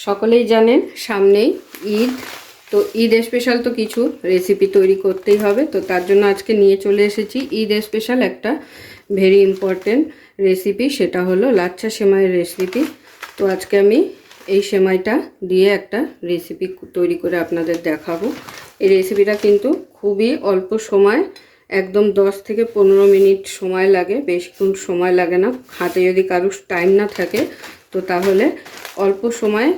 সকলেই জানেন সামনেই ঈদ। তো ঈদ স্পেশাল তো কিছু রেসিপি তৈরি করতেই হবে। তো তার জন্য আজকে নিয়ে চলে এসেছি ঈদ স্পেশাল একটা ভেরি ইম্পর্টেন্ট রেসিপি, সেটা হলো লাচ্ছা সেমাইয়ের রেসিপি। তো আজকে আমি এই সেমাইটা দিয়ে একটা রেসিপি তৈরি করে আপনাদের দেখাবো। এই রেসিপিটা কিন্তু খুবই অল্প সময়, একদম 10 থেকে 15 মিনিট সময় লাগে, বেশিক্ষণ সময় লাগে না। হাতে যদি কারোর টাইম না থাকে তো তাহলে অল্প সময়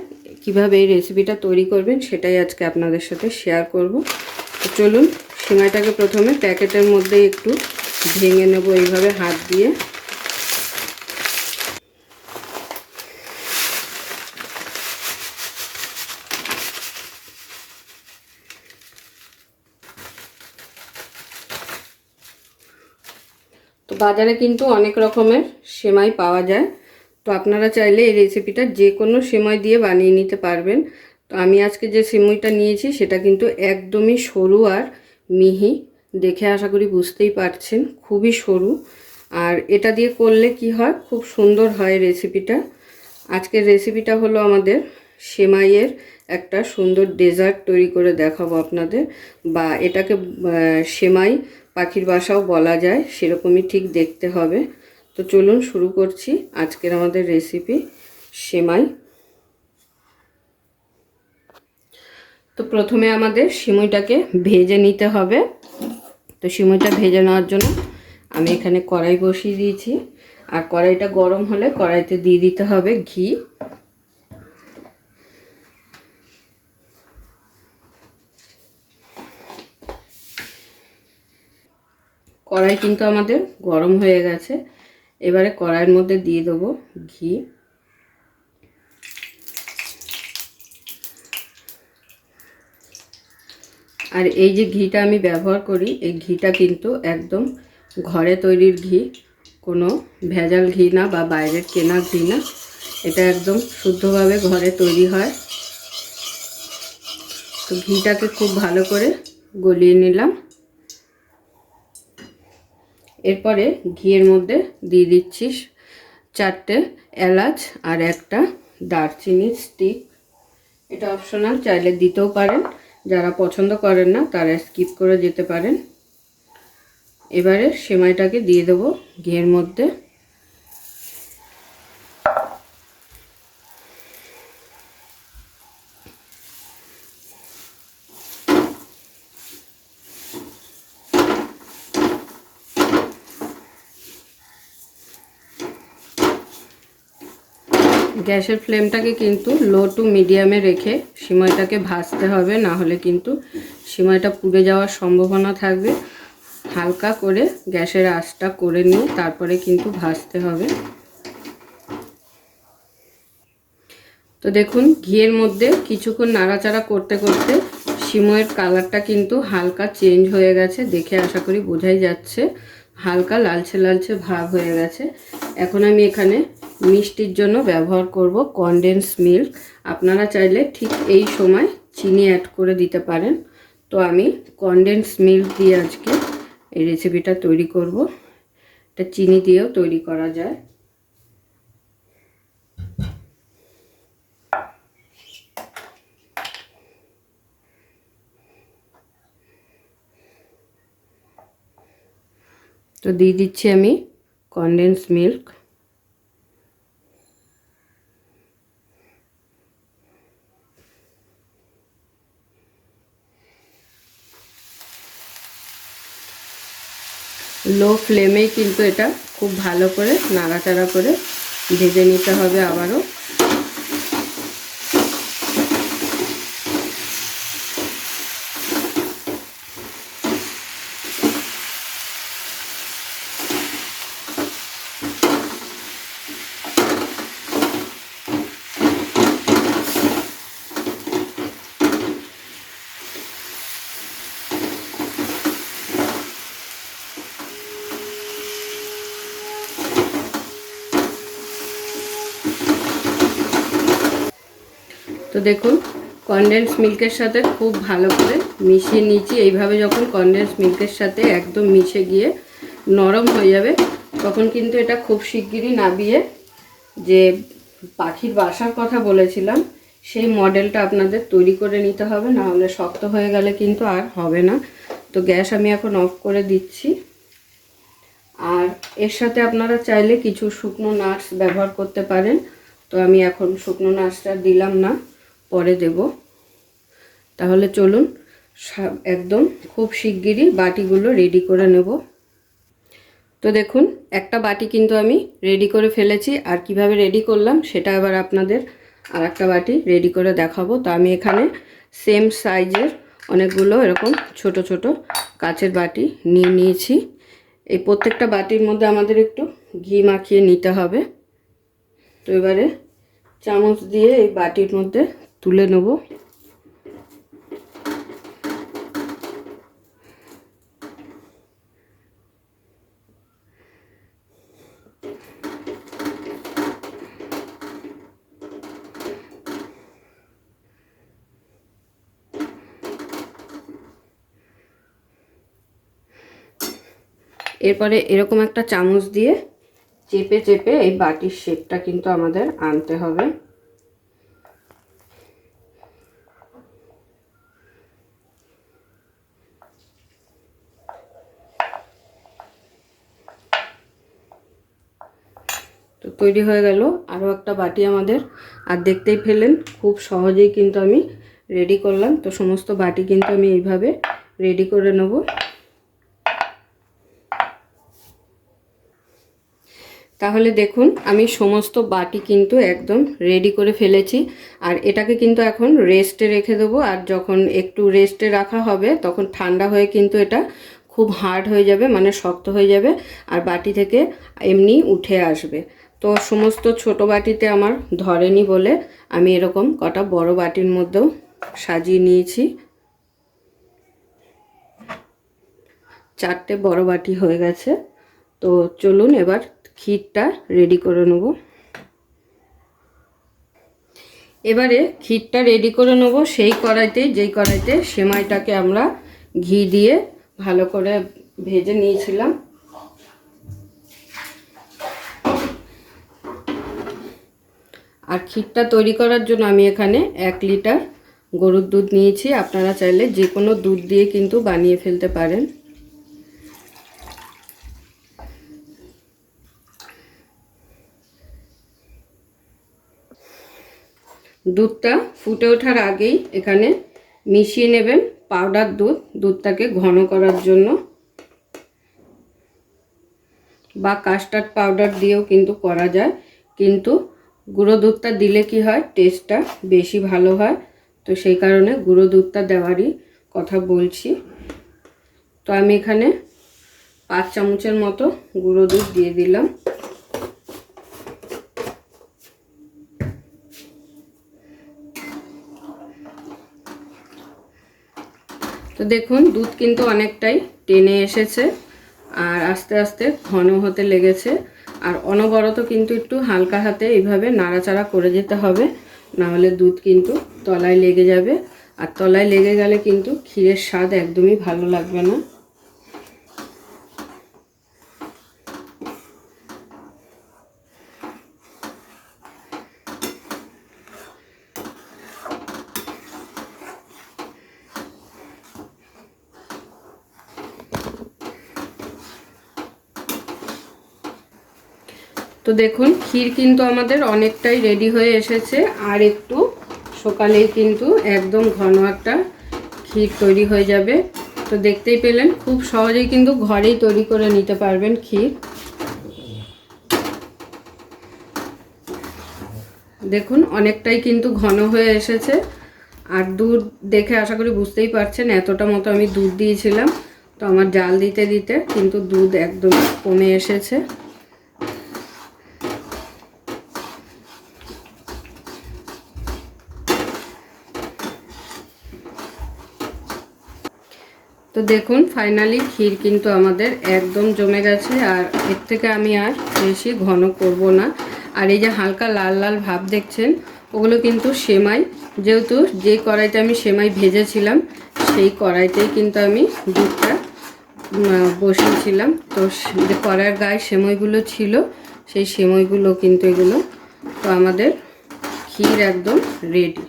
কিভাবে এই রেসিপিটা তৈরি করবেন সেটাই আজকে আপনাদের সাথে শেয়ার করব। তো চলুন, সেমাইটাকে প্রথমে প্যাকেটের মধ্যে একটু ভেঙে নেব এইভাবে হাত দিয়ে। তো বাজারে কিন্তু অনেক রকমের সেমাই পাওয়া যায়। তো আপনারা চাইলে এই রেসিপিটা যে কোনো সেমাই দিয়ে বানিয়ে নিতে পারবেন। তো আমি আজকে যে সেমাইটা নিয়েছি সেটা কিন্তু একদমই সরু আর মিহি, দেখে আশা করি বুঝতেই পারছেন, খুবই সরু। আর এটা দিয়ে করলে কি হয়, খুব সুন্দর হয় রেসিপিটা। আজকের রেসিপিটা হলো আমাদের সেমাইয়ের একটা সুন্দর ডেজার্ট তৈরি করে দেখাবো আপনাদের, বা এটাকে সেমাই পাখির বাসাও বলা যায়, সেরকমই ঠিক দেখতে হবে। তো চলুন শুরু করছি আজকের আমাদের রেসিপি সেমাই। তো প্রথমে আমাদের সিমইটাকে ভেজে নিতে হবে। তো সিমইটা ভেজে নেওয়ার জন্য আমি এখানে কড়াই বসিয়ে দিয়েছি, আর কড়াইটা গরম হলে কড়াইতে দিয়ে দিতে হবে ঘি। কড়াই কিন্তু আমাদের গরম হয়ে গেছে। এবারে কড়াইয়ের মধ্যে দিয়ে দেবো ঘি। আর এই যে ঘিটা আমি ব্যবহার করি, এই ঘিটা কিন্তু একদম ঘরে তৈরির ঘি, কোনো ভেজাল ঘি না বা বাইরের কেনা ঘি না। এটা একদম শুদ্ধভাবে ঘরে তৈরি হয়। তো ঘিটাকে খুব ভালো করে গলিয়ে নিলাম। এরপরে ঘিয়ের মধ্যে দিয়ে দিচ্ছি 4টে এলাচ আর একটা দারচিনির স্টিক। এটা অপশনাল, চাইলে দিতেও পারেন, যারা পছন্দ করেন না তারা স্কিপ করে যেতে পারেন। এবারে সেমাইটাকে দিয়ে দেবো ঘিয়ের মধ্যে। গ্যাসের ফ্লেমটাকে কিন্তু লো টু মিডিয়ামে রেখে সিমাইটাকে ভাজতে হবে, না হলে কিন্তু সিমাইটা পুড়ে যাওয়ার সম্ভাবনা থাকবে। হালকা করে গ্যাসের আঁচটা করে নিয়ে তারপরে কিন্তু ভাজতে হবে। তো দেখুন, ঘিয়ের মধ্যে কিছুক্ষণ নাড়াচাড়া করতে করতে সিমইয়ের কালারটা কিন্তু হালকা চেঞ্জ হয়ে গেছে, দেখে আশা করি বোঝাই যাচ্ছে, হালকা লালচে লালচে ভাব হয়ে গেছে। এখন আমি এখানে মিষ্টির জন্য ব্যবহার করব কনডেন্স মিল্ক। আপনারা চাইলে ঠিক এই সময় চিনি অ্যাড করে দিতে পারেন। তো আমি কনডেন্স মিল্ক দিয়ে আজকে এই রেসিপিটা তৈরি করব। এটা চিনি দিয়েও তৈরি করা যায়। তো দিয়ে দিচ্ছি আমি কনডেন্স মিল্ক। লো ফ্লেমেই কিন্তু এটা খুব ভালো করে নাড়াচাড়া করে ভেজে নিতে হবে আবারও। তো দেখুন, কনডেন্স মিল্কের সাথে খুব ভালো করে মিশিয়ে নিয়েছি। এইভাবে যখন কনডেন্স মিল্কের সাথে একদম মিশে গিয়ে নরম হয়ে যাবে, তখন কিন্তু এটা খুব শিগগিরই নাবিয়ে যে পাখির বাসার কথা বলেছিলাম সেই মডেলটা আপনাদের তৈরি করে নিতে হবে, না হলে শক্ত হয়ে গেলে কিন্তু আর হবে না। তো গ্যাস আমি এখন অফ করে দিচ্ছি। আর এর সাথে আপনারা চাইলে কিছু শুকনো নাটস ব্যবহার করতে পারেন, তো আমি এখন শুকনো নাটসটা দিলাম না, পরে দেব। তাহলে চলুন একদম খুব শিগগিরই বাটিগুলো রেডি করে নেব। তো দেখুন একটা বাটি কিন্তু আমি রেডি করে ফেলেছি, আর কিভাবে রেডি করলাম সেটা আবার আপনাদের আর একটা বাটি রেডি করে দেখাবো। তো আমি এখানে সেম সাইজের অনেকগুলো এরকম ছোট ছোট কাচের বাটি নিয়ে নিয়েছি। এই প্রত্যেকটা বাটির মধ্যে আমাদের একটু ঘি মাখিয়ে নিতে হবে। তো এবারে চামচ দিয়ে এই বাটির মধ্যে তুলে নেব। এরপরে এরকম একটা চামচ দিয়ে চেপে চেপে এই বাটির শেপটা কিন্তু আমাদের আনতে হবে। তো তৈরি হয়ে গেল আরও একটা বাটি আমাদের। আর দেখতেই পেলেন খুব সহজেই কিন্তু আমি রেডি করলাম। তো সমস্ত বাটি কিন্তু আমি এইভাবে রেডি করে নেব। তাহলে দেখুন আমি সমস্ত বাটি কিন্তু একদম রেডি করে ফেলেছি। আর এটাকে কিন্তু এখন রেস্টে রেখে দেবো। আর যখন একটু রেস্টে রাখা হবে তখন ঠান্ডা হয়ে কিন্তু এটা খুব হার্ড হয়ে যাবে, মানে শক্ত হয়ে যাবে, আর বাটি থেকে এমনি উঠে আসবে। তো সমস্ত ছোট বাটিতে আমার ধরেনি বলে আমি এরকম কটা বড় বাটির মধ্যেও সাজিয়ে নিয়েছি। 4টে বড় বাটি হয়ে গেছে। তো চলুন এবার ক্ষীরটা রেডি করে নেব। এবারে ক্ষীরটা রেডি করে নেব সেই কড়াইতে, যেই কড়াইতে সেমাইটাকে আমরা ঘি দিয়ে ভালো করে ভেজে নিয়েছিলাম। আর ক্ষীরটা তৈরি করার জন্য আমি এখানে 1 লিটার গরুর দুধ নিয়েছি। আপনারা চাইলে যে কোনো দুধ দিয়ে কিন্তু বানিয়ে ফেলতে পারেন। দুধটা ফুটে ওঠার আগেই এখানে মিশিয়ে নেবেন পাউডার দুধ, দুধটাকে ঘন করার জন্য, বা কাস্টার্ড পাউডার দিয়েও কিন্তু করা যায়, কিন্তু গুঁড়ো দুধটা দিলে কি হয়, টেস্টটা বেশি ভালো হয়। তো সেই কারণে গুঁড়ো দুধটা দেওয়ারই কথা বলছি। তো আমি এখানে 5 চামচের মতো গুঁড়ো দুধ দিয়ে দিলাম। তো দেখুন দুধ কিন্তু অনেকটাই টেনে এসেছে, আর আস্তে আস্তে ঘন হতে লেগেছে। আর অনবরত কিন্তু একটু হালকা হাতে এইভাবে নাড়াচাড়া করে যেতে হবে, না হলে দুধ কিন্তু তলায় লেগে যাবে। আর তলায় লেগে গেলে কিন্তু ক্ষীরের স্বাদ একদমই ভালো লাগবে না। তো দেখুন ক্ষীর কিন্তু আমাদের অনেকটাই রেডি হয়ে এসেছে। আর একটু সকালেই কিন্তু একদম ঘন একটা ক্ষীর তৈরি হয়ে যাবে। তো দেখতেই পেলেন খুব সহজেই কিন্তু ঘরেই তৈরি করে নিতে পারবেন ক্ষীর। দেখুন অনেকটাই কিন্তু ঘন হয়ে এসেছে। আর দুধ দেখে আশা করি বুঝতেই পারছেন এতটা মতো আমি দুধ দিয়েছিলাম। তো আমার জাল দিতে দিতে কিন্তু দুধ একদম কমে এসেছে। তো দেখুন ফাইনালি ক্ষীর কিন্তু আমাদের একদম জমে গেছে। আর এর থেকে আমি আর বেশি ঘন করব না। আর এই যে হালকা লাল লাল ভাব দেখছেন, ওগুলো কিন্তু সেমাই, যেহেতু যে কড়াইতে আমি সেমাই ভেজেছিলাম সেই কড়াইতেই কিন্তু আমি দুধটা বসিয়েছিলাম। তো যে কড়াইয়ের গায়ে সেমাইগুলো ছিল সেই সেমাইগুলো কিন্তু এগুলো। তো আমাদের ক্ষীর একদম রেডি।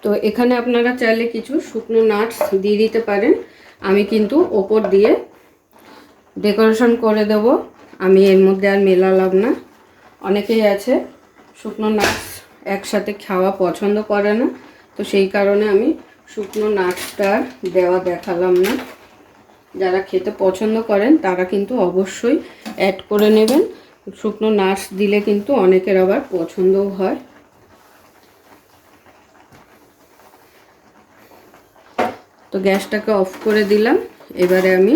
তো এখানে আপনারা চাইলে কিছু শুকনো নাটস দিয়ে দিতে পারেন, আমি কিন্তু ওপর দিয়ে ডেকোরেশন করে দেব। আমি এর মধ্যে আর মেলালাম না। অনেকেই আছে শুকনো নাটস একসাথে খাওয়া পছন্দ করে না, তো সেই কারণে আমি শুকনো নাটসটা দেওয়া দেখালাম না। যারা খেতে পছন্দ করেন তারা কিন্তু অবশ্যই অ্যাড করে নেবেন। শুকনো নাটস দিলে কিন্তু অনেকের আবার পছন্দও হয়। তো গ্যাসটাকে অফ করে দিলাম। এবারে আমি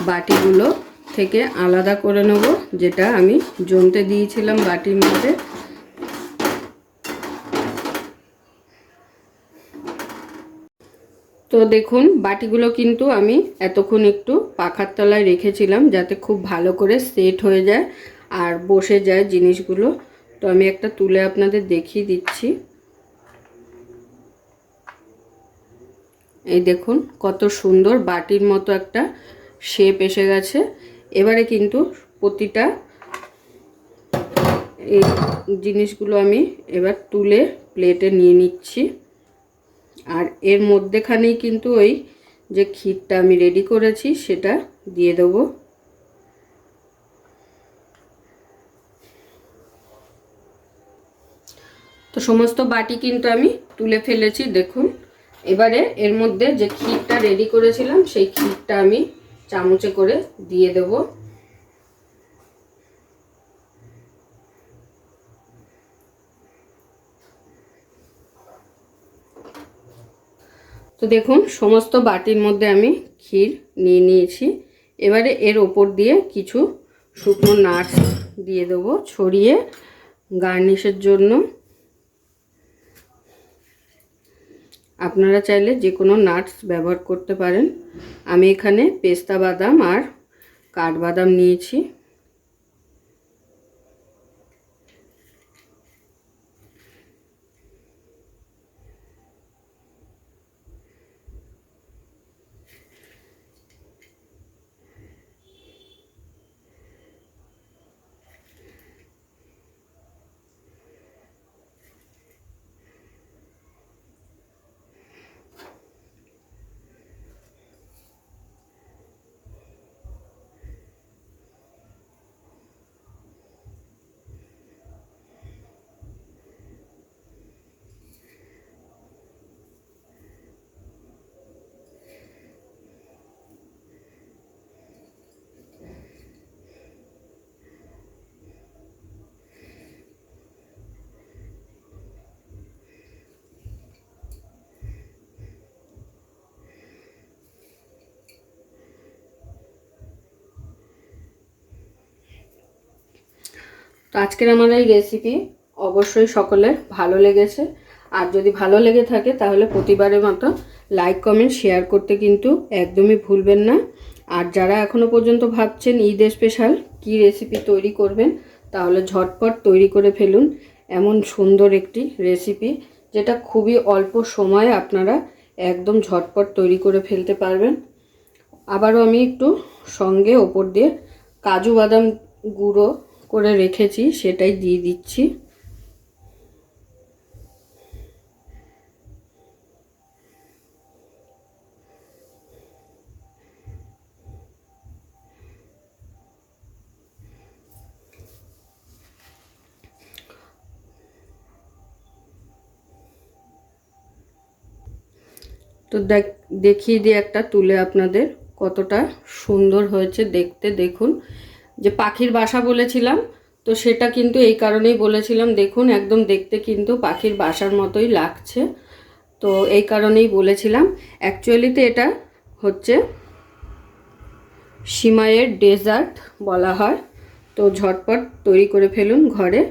বাটিগুলো থেকে আলাদা করে নেব, যেটা আমি জমতে দিয়েছিলাম বাটির মধ্যে। তো দেখুন বাটিগুলো কিন্তু আমি এতক্ষণ একটু পাখার তলায় রেখেছিলাম যাতে খুব ভালো করে সেট হয়ে যায় আর বসে যায় জিনিসগুলো। তো আমি একটা তুলে আপনাদের দেখিয়ে দিচ্ছি। এই দেখুন কত সুন্দর বাটির মতো একটা শেপ এসে গেছে। এবারে কিন্তু প্রতিটা এই জিনিসগুলো আমি এবার তুলে প্লেটে নিয়ে নিচ্ছি। আর এর মধ্যেখানেই কিন্তু ওই যে ক্ষীরটা আমি রেডি করেছি সেটা দিয়ে দেবো। তো সমস্ত বাটি কিন্তু আমি তুলে ফেলেছি দেখুন। এবারে এর মধ্যে যে ক্ষীরটা রেডি করেছিলাম সেই ক্ষীরটা আমি চামচে করে দিয়ে দেব। তো দেখুন সমস্ত বাটির মধ্যে আমি ক্ষীর নিয়ে নিয়েছি। এবারে এর ওপর দিয়ে কিছু শুকনো নাটস দিয়ে দেবো ছড়িয়ে গার্নিশের জন্য। আপনারা চাইলে যে কোনো নাটস ব্যবহার করতে পারেন। আমি এখানে পেস্তা বাদাম আর কাঠবাদাম নিয়েছি। তো আজকের আমার এই রেসিপি অবশ্যই সকলের ভালো লেগেছে। আর যদি ভালো লেগে থাকে তাহলে প্রতিবারের মতো লাইক কমেন্ট শেয়ার করতে কিন্তু একদমই ভুলবেন না। আর যারা এখনও পর্যন্ত ভাবছেন ঈদ স্পেশাল কী রেসিপি তৈরি করবেন, তাহলে ঝটপট তৈরি করে ফেলুন এমন সুন্দর একটি রেসিপি, যেটা খুবই অল্প সময়ে আপনারা একদম ঝটপট তৈরি করে ফেলতে পারবেন। আবারও আমি একটু সঙ্গে ওপর দিয়ে কাজু বাদাম গুঁড়ো করে রেখেছি সেটাই দিয়ে দিচ্ছি। তো দেখিয়ে দিই একটা তুলে আপনাদের কতটা সুন্দর হয়েছে দেখতে। দেখুন যে পাখির বাসা বলেছিলাম, তো সেটা কিন্তু এই কারণেই বলেছিলাম। দেখুন একদম দেখতে কিন্তু পাখির বাসার মতোই লাগছে, তো এই কারণেই বলেছিলাম। অ্যাকচুয়ালিতে এটা হচ্ছে সিমাইয়ের ডেজার্ট বলা হয়। তো ঝটপট তৈরি করে ফেলুন ঘরে।